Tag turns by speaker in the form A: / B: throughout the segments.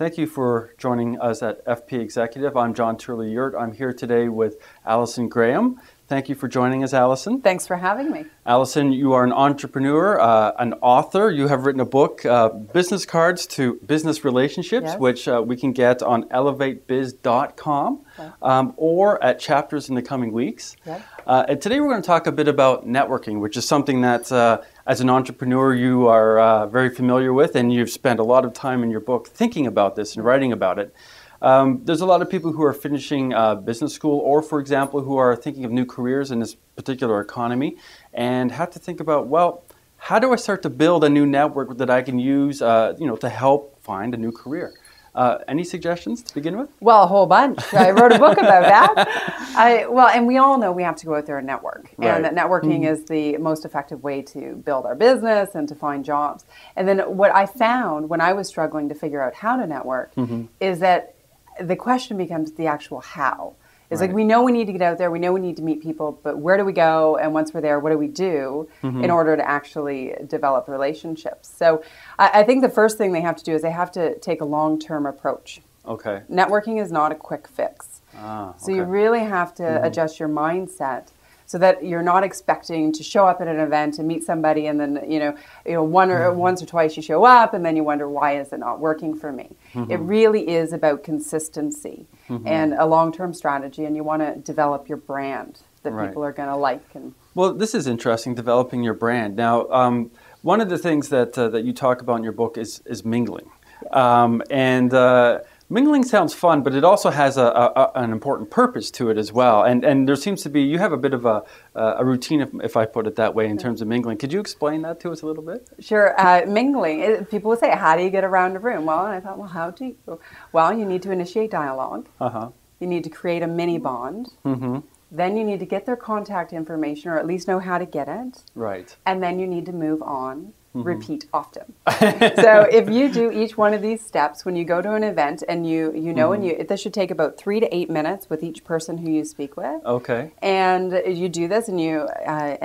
A: Thank you for joining us at FP Executive. I'm John Turley-Ewart. I'm here today with Allison Graham. Thank you for joining us, Allison.
B: Thanks for having me.
A: Allison, you are an entrepreneur, an author. You have written a book, Business Cards to Business Relationships,
B: Yes.
A: which we can get on elevatebiz.com or at chapters in the coming weeks.
B: Yep.
A: And today we're going to talk a bit about networking, which is something that as an entrepreneur you are very familiar with, and you've spent a lot of time in your book thinking about this and writing about it. There's a lot of people who are finishing business school or, for example, who are thinking of new careers in this particular economy and have to think about, well, how do I start to build a new network that I can use to help find a new career? Any suggestions to begin with?
B: Well, a whole bunch. I wrote a book about that. And we all know we have to go out there and network.
A: Right.
B: And that networking is the most effective way to build our business and to find jobs. And then what I found when I was struggling to figure out how to network is that the question becomes the actual how. It's like, we know we need to get out there, we know we need to meet people, but where do we go? And once we're there, what do we do in order to actually develop relationships? So I think the first thing they have to do is they have to take a long-term approach.
A: Okay.
B: Networking is not a quick fix. So you really have to adjust your mindset so that you're not expecting to show up at an event and meet somebody and then, once or twice you show up and then you wonder, why is it not working for me? It really is about consistency and a long-term strategy, and you want to develop your brand that people are going to like.
A: Well, this is interesting, developing your brand. Now, one of the things that you talk about in your book is mingling. Mingling sounds fun, but it also has an important purpose to it as well. And there seems to be, you have a bit of a routine, if I put it that way, in terms of mingling. Could you explain that to us a little bit?
B: Sure. Mingling, people would say, how do you get around a room? Well, and I thought, well, how do you? Well, you need to initiate dialogue. You need to create a mini bond. Then you need to get their contact information, or at least know how to get it.
A: Right. And
B: then you need to move on. Repeat often. So if you do each one of these steps when you go to an event, and this should take about 3 to 8 minutes with each person who you speak with.
A: Okay.
B: And you do this, and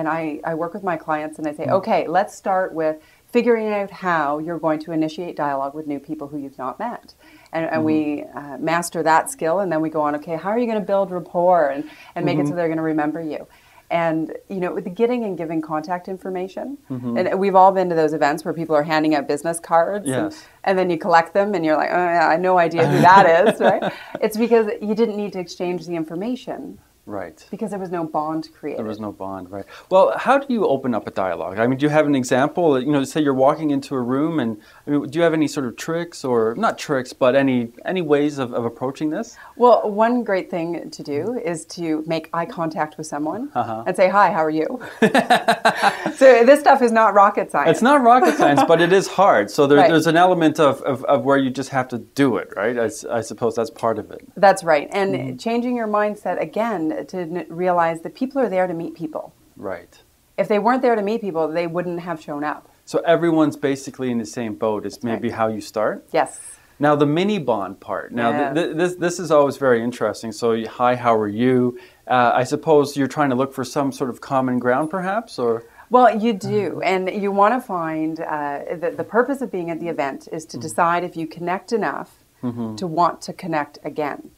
B: I work with my clients, and I say, okay, let's start with figuring out how you're going to initiate dialogue with new people who you've not met. And we master that skill, and then we go on, okay, how are you going to build rapport and make it so they're going to remember you? And, with the getting and giving contact information, and we've all been to those events where people are handing out business cards, and then you collect them, and you're like, oh, yeah, I have no idea who that is, right? It's because you didn't need to exchange the information.
A: Right.
B: Because there was no bond created.
A: There was no bond, right. Well, how do you open up a dialogue? I mean, do you have an example? Say you're walking into a room, and do you have any sort of tricks, or not tricks, but any ways of approaching this?
B: Well, one great thing to do is to make eye contact with someone and say, hi, how are you? So this stuff is not rocket science.
A: It's not rocket science, but it is hard. So there's an element of where you just have to do it, right? I suppose that's part of it.
B: That's right. And changing your mindset, again, to realize that people are there to meet people.
A: Right.
B: If they weren't there to meet people, they wouldn't have shown up.
A: So everyone's basically in the same boat. It's maybe how you start?
B: Yes.
A: Now, the mini bond part. Now, this is always very interesting. So, hi, how are you? I suppose you're trying to look for some sort of common ground, perhaps, or?
B: Well, you do. And you want to find the purpose of being at the event is to decide if you connect enough to want to connect again.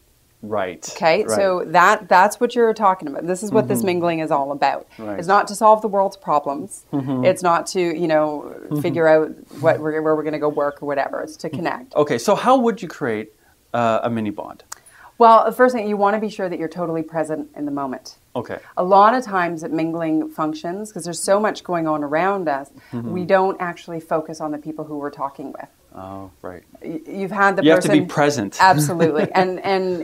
A: Right.
B: Okay,
A: right.
B: So that's what you're talking about. This is what this mingling is all about.
A: Right.
B: It's not to solve the world's problems. It's not to, figure out where we're going to go work or whatever. It's to connect.
A: Okay, so how would you create a mini bond?
B: Well, the first thing, you want to be sure that you're totally present in the moment.
A: Okay.
B: A lot of times at mingling functions, because there's so much going on around us, we don't actually focus on the people who we're talking with.
A: Oh, right.
B: You've had the person...
A: You have to be present.
B: Absolutely. and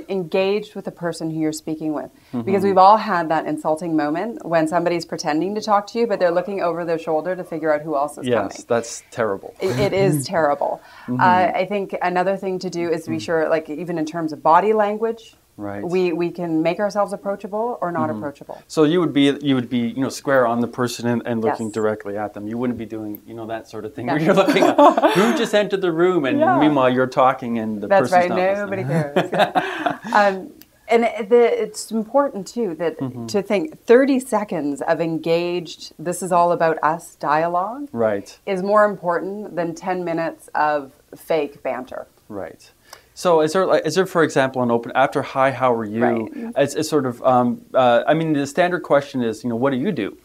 B: engaged with the person who you're speaking with. Because we've all had that insulting moment when somebody's pretending to talk to you, but they're looking over their shoulder to figure out who else is coming.
A: Yes, that's terrible.
B: It is terrible. I think another thing to do is to be sure, like even in terms of body language,
A: right.
B: we can make ourselves approachable or not approachable.
A: So you would be square on the person and looking directly at them. You wouldn't be doing that sort of thing where you're looking at who just entered the room, and meanwhile you're talking and the
B: That's
A: person's
B: right.
A: not
B: Nobody cares. And it's important too that to think 30 seconds of engaged, this is all about us dialogue,
A: right,
B: is more important than 10 minutes of fake banter.
A: Right. So is there, for example, an open after "Hi, how are you"?
B: Right.
A: It's sort of. I mean, the standard question is, what do you do?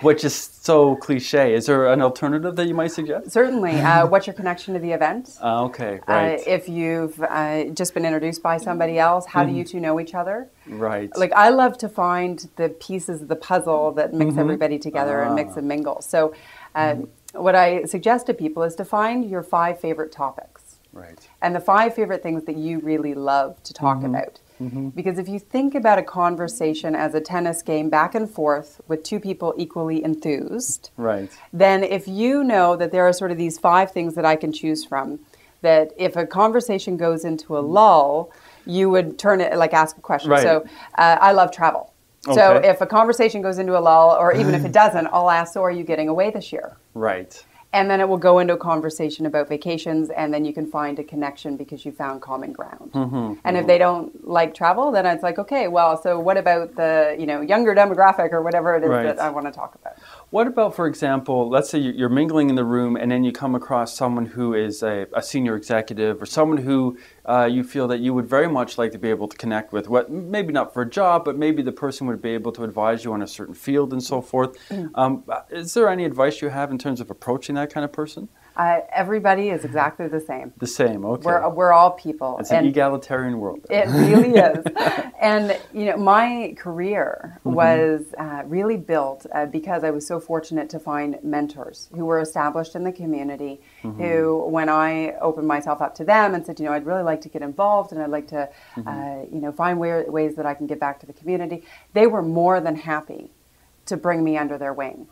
A: Which is so cliche. Is there an alternative that you might suggest?
B: Certainly. What's your connection to the event?
A: Okay, right.
B: If you've just been introduced by somebody else, how do you two know each other?
A: Right.
B: Like, I love to find the pieces of the puzzle that mix everybody together and mix and mingle. So what I suggest to people is to find your 5 favorite topics.
A: Right.
B: And the 5 favorite things that you really love to talk about. Because if you think about a conversation as a tennis game back and forth with 2 people equally enthused,
A: right,
B: then if you know that there are sort of these 5 things that I can choose from, that if a conversation goes into a lull, you would turn it, like ask a question.
A: Right.
B: So I love travel. So if a conversation goes into a lull, or even if it doesn't, I'll ask, so are you getting away this year?
A: Right.
B: And then it will go into a conversation about vacations, and then you can find a connection because you found common ground. And if they don't like travel, then it's like, okay, well, so what about the younger demographic or whatever it is that I want to talk about?
A: What about, for example, let's say you're mingling in the room and then you come across someone who is a senior executive or someone who you feel that you would very much like to be able to connect with. What maybe not for a job, but maybe the person would be able to advise you on a certain field and so forth. Is there any advice you have in terms of approaching that kind of person?
B: Everybody is exactly the same.
A: The same, okay.
B: We're all people.
A: It's an egalitarian world.
B: It really is. And, my career was really built because I was so fortunate to find mentors who were established in the community, who, when I opened myself up to them and said, I'd really like to get involved and I'd like to, find ways that I can give back to the community, they were more than happy to bring me under their wing.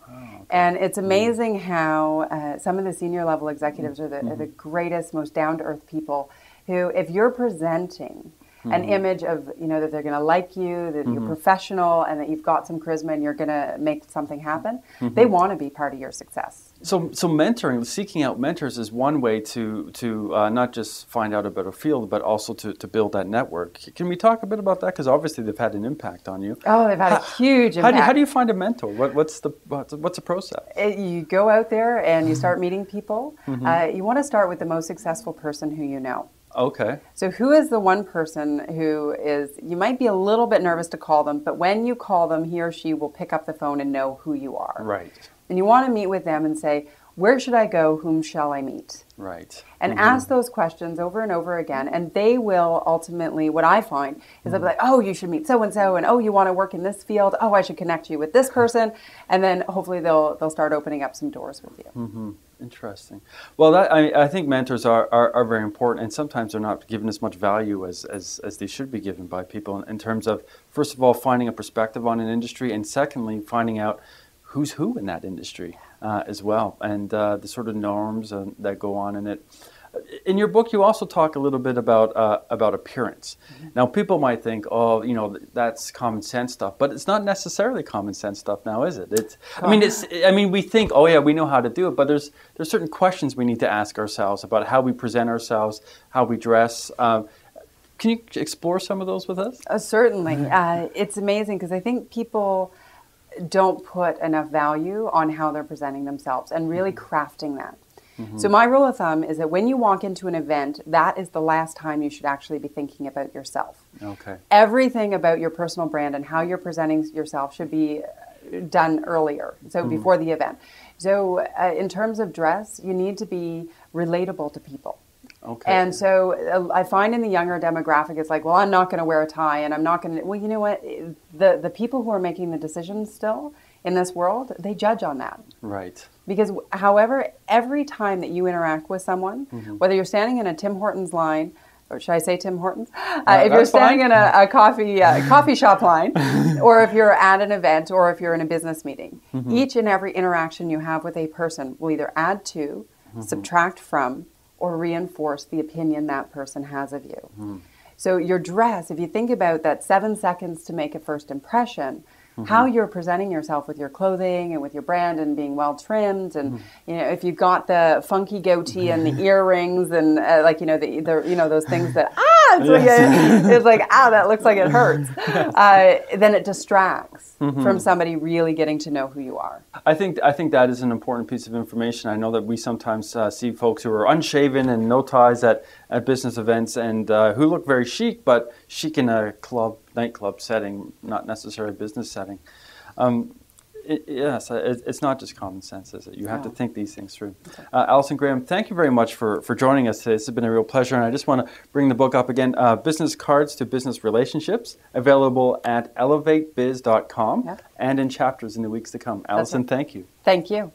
B: And it's amazing how some of the senior level executives are the greatest, most down-to-earth people who, if you're presenting an image of, that they're going to like you, that you're professional, and that you've got some charisma and you're going to make something happen, they want to be part of your success.
A: So mentoring, seeking out mentors is one way to not just find out about a field, but also to build that network. Can we talk a bit about that? Because obviously they've had an impact on you.
B: Oh, they've had a huge impact.
A: How do you find a mentor? What's the process?
B: You go out there and you start meeting people. You want to start with the most successful person who you know.
A: Okay.
B: So who is the one person who you might be a little bit nervous to call them, but when you call them, he or she will pick up the phone and know who you are.
A: Right.
B: And you want to meet with them and say, where should I go? Whom shall I meet?
A: Right.
B: And ask those questions over and over again. And they will ultimately, what I find, is they'll be like, oh, you should meet so-and-so. And oh, you want to work in this field? Oh, I should connect you with this person. And then hopefully they'll start opening up some doors with you.
A: Interesting. Well, I think mentors are very important, and sometimes they're not given as much value as they should be given by people in terms of, first of all, finding a perspective on an industry, and secondly, finding out who's who in that industry as well, and the sort of norms that go on in it. In your book, you also talk a little bit about appearance. Now, people might think, oh, that's common sense stuff, but it's not necessarily common sense stuff now, is it? We think, oh yeah, we know how to do it, but there's certain questions we need to ask ourselves about how we present ourselves, how we dress. Can you explore some of those with us?
B: Certainly. It's amazing because I think people don't put enough value on how they're presenting themselves and really crafting that. So my rule of thumb is that when you walk into an event, that is the last time you should actually be thinking about yourself.
A: Okay.
B: Everything about your personal brand and how you're presenting yourself should be done earlier, so before the event. So in terms of dress, you need to be relatable to people. Okay. And so I find in the younger demographic, it's like, well, I'm not going to wear a tie, and I'm not going to. Well, you know what? The people who are making the decisions still in this world, they judge on that. Right. Because, however, every time that you interact with someone, whether you're standing in a Tim Hortons line, or should I say Tim Hortons? If you're standing in a coffee shop line, or if you're at an event, or if you're in a business meeting, each and every interaction you have with a person will either add to, subtract from, or reinforce the opinion that person has of you. So your dress, if you think about that 7 seconds to make a first impression, how you're presenting yourself with your clothing and with your brand and being well trimmed, and if you've got the funky goatee and the earrings and those things that it's like that looks like it hurts, then it distracts from somebody really getting to know who you are.
A: I think that is an important piece of information. I know that we sometimes see folks who are unshaven and no ties at business events and who look very chic, but chic in a nightclub setting, not necessarily a business setting. It's not just common sense, is it? You have to think these things through. Allison Graham, thank you very much for joining us today. This has been a real pleasure, and I just want to bring the book up again, Business Cards to Business Relationships, available at elevatebiz.com and in chapters in the weeks to come. Allison, thank you.
B: Thank you.